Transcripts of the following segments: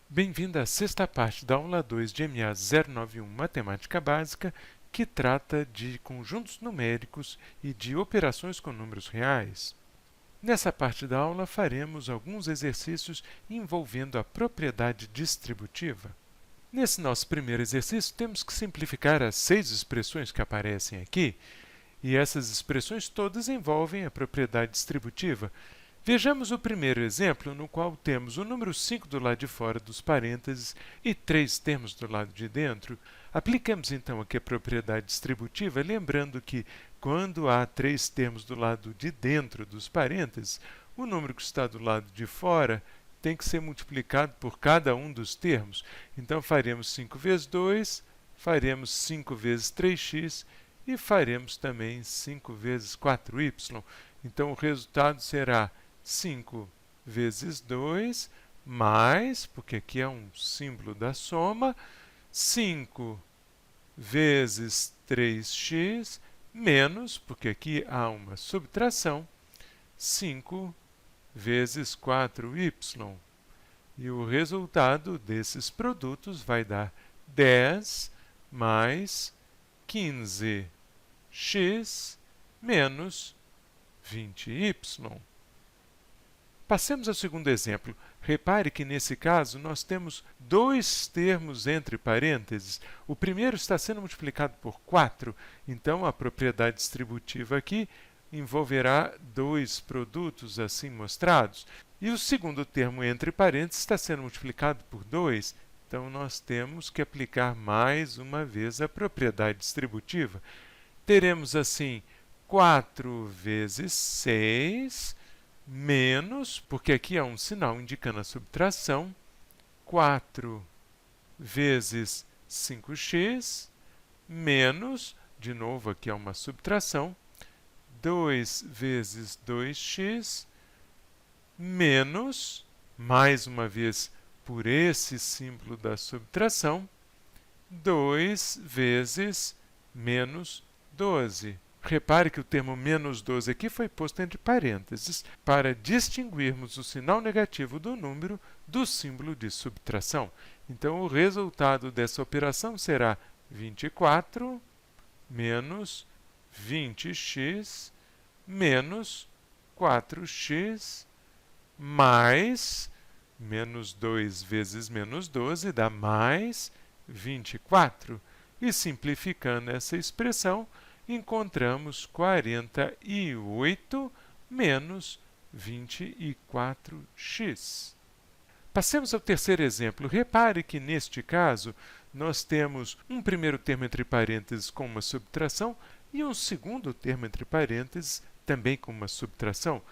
Bem-vindo à sexta parte da aula 2 de MA 091 Matemática Básica, que trata de conjuntos numéricos e de operações com números reais. Nessa parte da aula, faremos alguns exercícios envolvendo a propriedade distributiva. Nesse nosso primeiro exercício, temos que simplificar as 6 expressões que aparecem aqui, e essas expressões todas envolvem a propriedade distributiva. Vejamos o primeiro exemplo, no qual temos o número 5 do lado de fora dos parênteses e 3 termos do lado de dentro. Apliquemos então aqui a propriedade distributiva, lembrando que quando há 3 termos do lado de dentro dos parênteses, o número que está do lado de fora tem que ser multiplicado por cada um dos termos. Então, faremos 5 vezes 2, faremos 5 vezes 3x e faremos também 5 vezes 4y. Então, o resultado será 5 vezes 2 mais, porque aqui é um símbolo da soma, 5 vezes 3x menos, porque aqui há uma subtração, 5 vezes 4y. E o resultado desses produtos vai dar 10 mais 15x menos 20y. Passemos ao segundo exemplo. Repare que, nesse caso, nós temos dois termos entre parênteses. O primeiro está sendo multiplicado por 4, então a propriedade distributiva aqui envolverá dois produtos assim mostrados. E o segundo termo entre parênteses está sendo multiplicado por 2, então nós temos que aplicar mais uma vez a propriedade distributiva. Teremos assim 4 vezes 6 menos, porque aqui há um sinal indicando a subtração, 4 vezes 5x, menos, de novo aqui há uma subtração, 2 vezes 2x, menos, mais uma vez por esse símbolo da subtração, 2 vezes menos 12. Repare que o termo menos 12 aqui foi posto entre parênteses para distinguirmos o sinal negativo do número do símbolo de subtração. Então, o resultado dessa operação será 24 menos 20x menos 4x mais menos 2 vezes menos 12 dá mais 24. E simplificando essa expressão, encontramos 48 menos 24x. Passemos ao terceiro exemplo. Repare que, neste caso, nós temos um primeiro termo entre parênteses com uma subtração e um segundo termo entre parênteses também com uma subtração.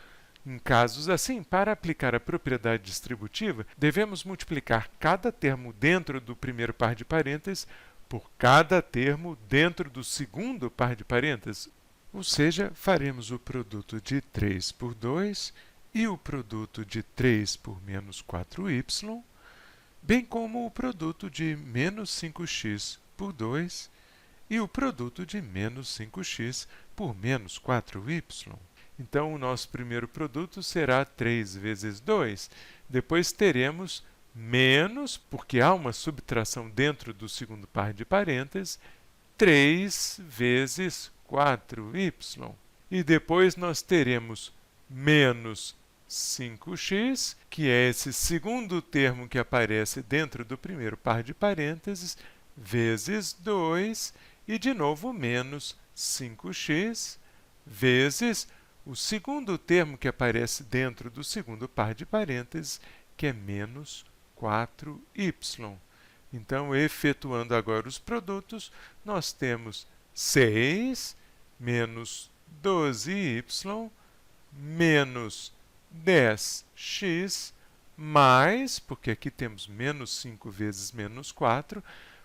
Em casos assim, para aplicar a propriedade distributiva, devemos multiplicar cada termo dentro do primeiro par de parênteses por cada termo dentro do segundo par de parênteses. Ou seja, faremos o produto de 3 por 2 e o produto de 3 por menos 4y, bem como o produto de menos 5x por 2 e o produto de menos 5x por menos 4y. Então, o nosso primeiro produto será 3 vezes 2. Depois teremos menos, porque há uma subtração dentro do segundo par de parênteses, 3 vezes 4y. E depois nós teremos menos 5x, que é esse segundo termo que aparece dentro do primeiro par de parênteses, vezes 2, e de novo menos 5x, vezes o segundo termo que aparece dentro do segundo par de parênteses, que é menos 4y. Então, efetuando agora os produtos, nós temos 6 menos 12y menos 10x mais, porque aqui temos menos 5 vezes menos 4,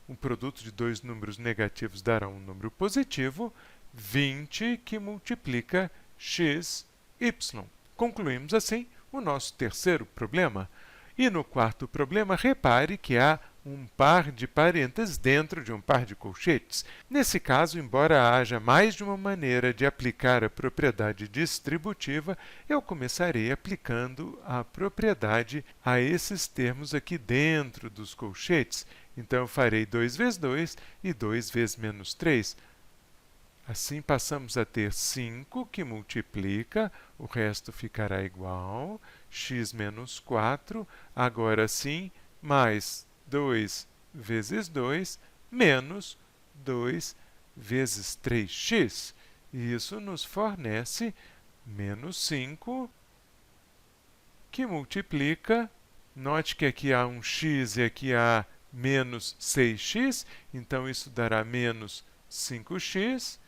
um produto de dois números negativos dará um número positivo, 20 que multiplica x, y. Concluímos assim o nosso terceiro problema. E no quarto problema, repare que há um par de parênteses dentro de um par de colchetes. Nesse caso, embora haja mais de uma maneira de aplicar a propriedade distributiva, eu começarei aplicando a propriedade a esses termos aqui dentro dos colchetes. Então, eu farei 2 vezes 2 e 2 vezes menos 3. Assim, passamos a ter 5 que multiplica, o resto ficará igual, x menos 4, agora sim, mais 2 vezes 2, menos 2 vezes 3x. E isso nos fornece menos 5, que multiplica, note que aqui há um x e aqui há menos 6x, então isso dará menos 5x.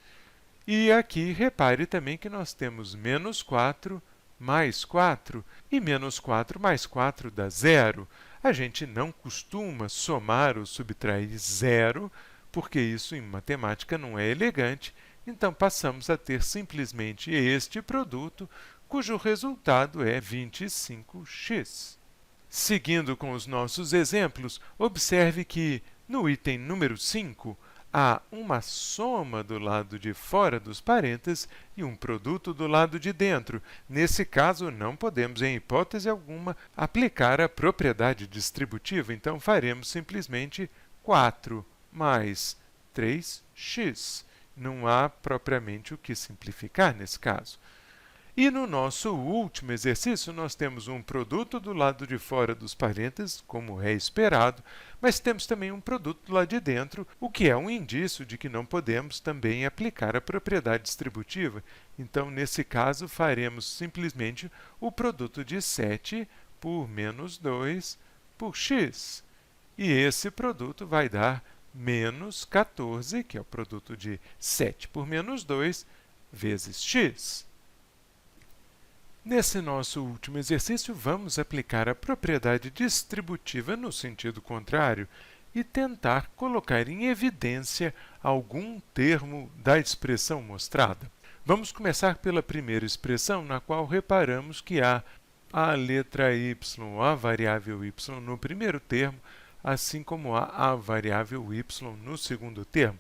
E aqui, repare também que nós temos menos 4 mais 4, e menos 4 mais 4 dá zero. A gente não costuma somar ou subtrair zero, porque isso em matemática não é elegante, então passamos a ter simplesmente este produto, cujo resultado é 25x. Seguindo com os nossos exemplos, observe que no item número 5, há uma soma do lado de fora dos parênteses e um produto do lado de dentro. Nesse caso, não podemos, em hipótese alguma, aplicar a propriedade distributiva, então faremos simplesmente 4 mais 3x. Não há propriamente o que simplificar nesse caso. E no nosso último exercício, nós temos um produto do lado de fora dos parênteses, como é esperado, mas temos também um produto do lado de dentro, o que é um indício de que não podemos também aplicar a propriedade distributiva. Então, nesse caso, faremos simplesmente o produto de 7 por menos 2 por x. E esse produto vai dar menos 14, que é o produto de 7 por menos 2, vezes x. Nesse nosso último exercício, vamos aplicar a propriedade distributiva no sentido contrário e tentar colocar em evidência algum termo da expressão mostrada. Vamos começar pela primeira expressão, na qual reparamos que há a letra y, a variável y no primeiro termo, assim como há a variável y no segundo termo.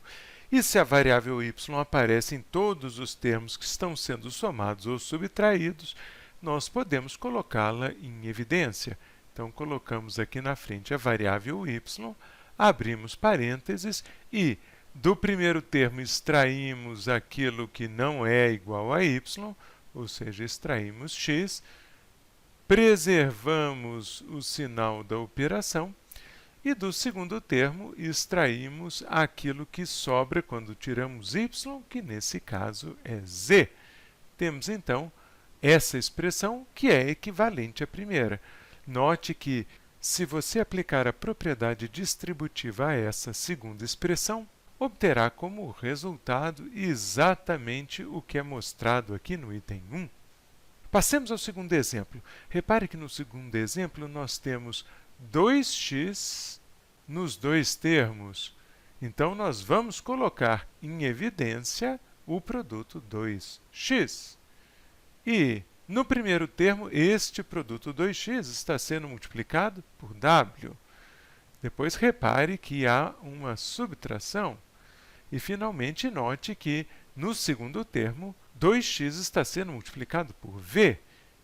E se a variável y aparece em todos os termos que estão sendo somados ou subtraídos, nós podemos colocá-la em evidência. Então, colocamos aqui na frente a variável y, abrimos parênteses e do primeiro termo extraímos aquilo que não é igual a y, ou seja, extraímos x, preservamos o sinal da operação e do segundo termo extraímos aquilo que sobra quando tiramos y, que nesse caso é z. Temos então essa expressão que é equivalente à primeira. Note que se você aplicar a propriedade distributiva a essa segunda expressão, obterá como resultado exatamente o que é mostrado aqui no item 1. Passemos ao segundo exemplo. Repare que no segundo exemplo nós temos 2x nos dois termos. Então, nós vamos colocar em evidência o produto 2x. E, no primeiro termo, este produto 2x está sendo multiplicado por w. Depois, repare que há uma subtração. E, finalmente, note que, no segundo termo, 2x está sendo multiplicado por v.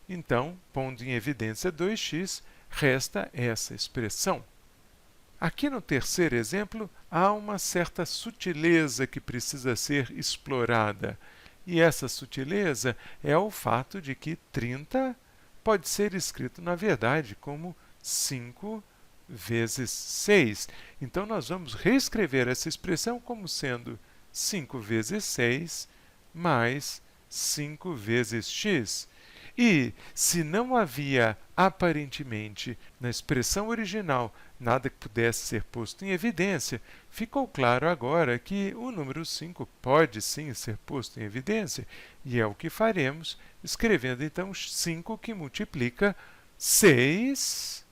Então, pondo em evidência 2x, resta essa expressão. Aqui no terceiro exemplo, há uma certa sutileza que precisa ser explorada. E essa sutileza é o fato de que 30 pode ser escrito, na verdade, como 5 vezes 6. Então, nós vamos reescrever essa expressão como sendo 5 vezes 6 mais 5 vezes x. E, se não havia, aparentemente, na expressão original, nada que pudesse ser posto em evidência, ficou claro agora que o número 5 pode sim ser posto em evidência, e é o que faremos, escrevendo então 5 que multiplica 6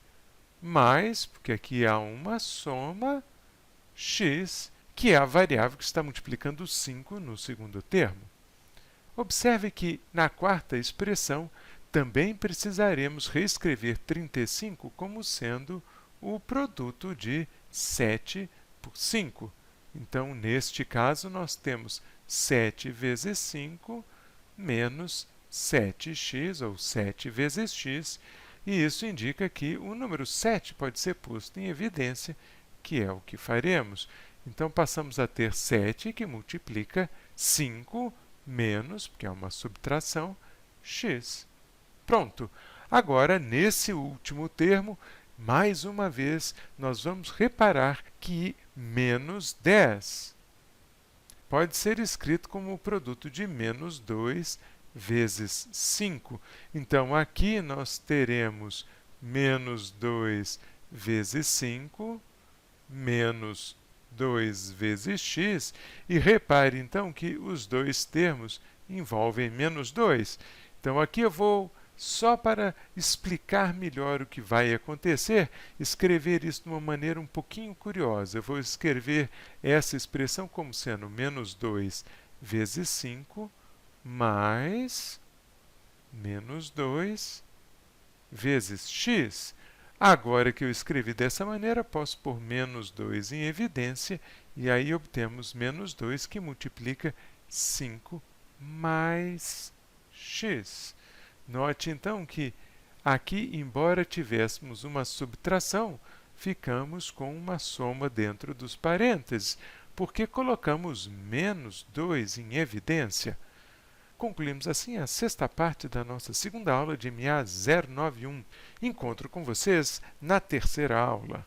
mais, porque aqui há uma soma, x, que é a variável que está multiplicando 5 no segundo termo. Observe que, na quarta expressão, também precisaremos reescrever 35 como sendo o produto de 7 por 5. Então, neste caso, nós temos 7 vezes 5 menos 7x, ou 7 vezes x, e isso indica que o número 7 pode ser posto em evidência, que é o que faremos. Então, passamos a ter 7 que multiplica 5 menos, porque é uma subtração, x. Pronto! Agora, nesse último termo, mais uma vez, nós vamos reparar que menos 10 pode ser escrito como o produto de menos 2 vezes 5. Então, aqui nós teremos menos 2 vezes 5, menos 2 vezes x, e repare, então, que os dois termos envolvem menos 2. Então, aqui eu vou, só para explicar melhor o que vai acontecer, escrever isso de uma maneira um pouquinho curiosa. Eu vou escrever essa expressão como sendo menos 2 vezes 5 mais menos 2 vezes x. Agora que eu escrevi dessa maneira, posso pôr menos 2 em evidência, e aí obtemos menos 2 que multiplica 5 mais x. Note, então, que aqui, embora tivéssemos uma subtração, ficamos com uma soma dentro dos parênteses, porque colocamos menos 2 em evidência. Concluímos assim a sexta parte da nossa segunda aula de MA 091. Encontro com vocês na terceira aula.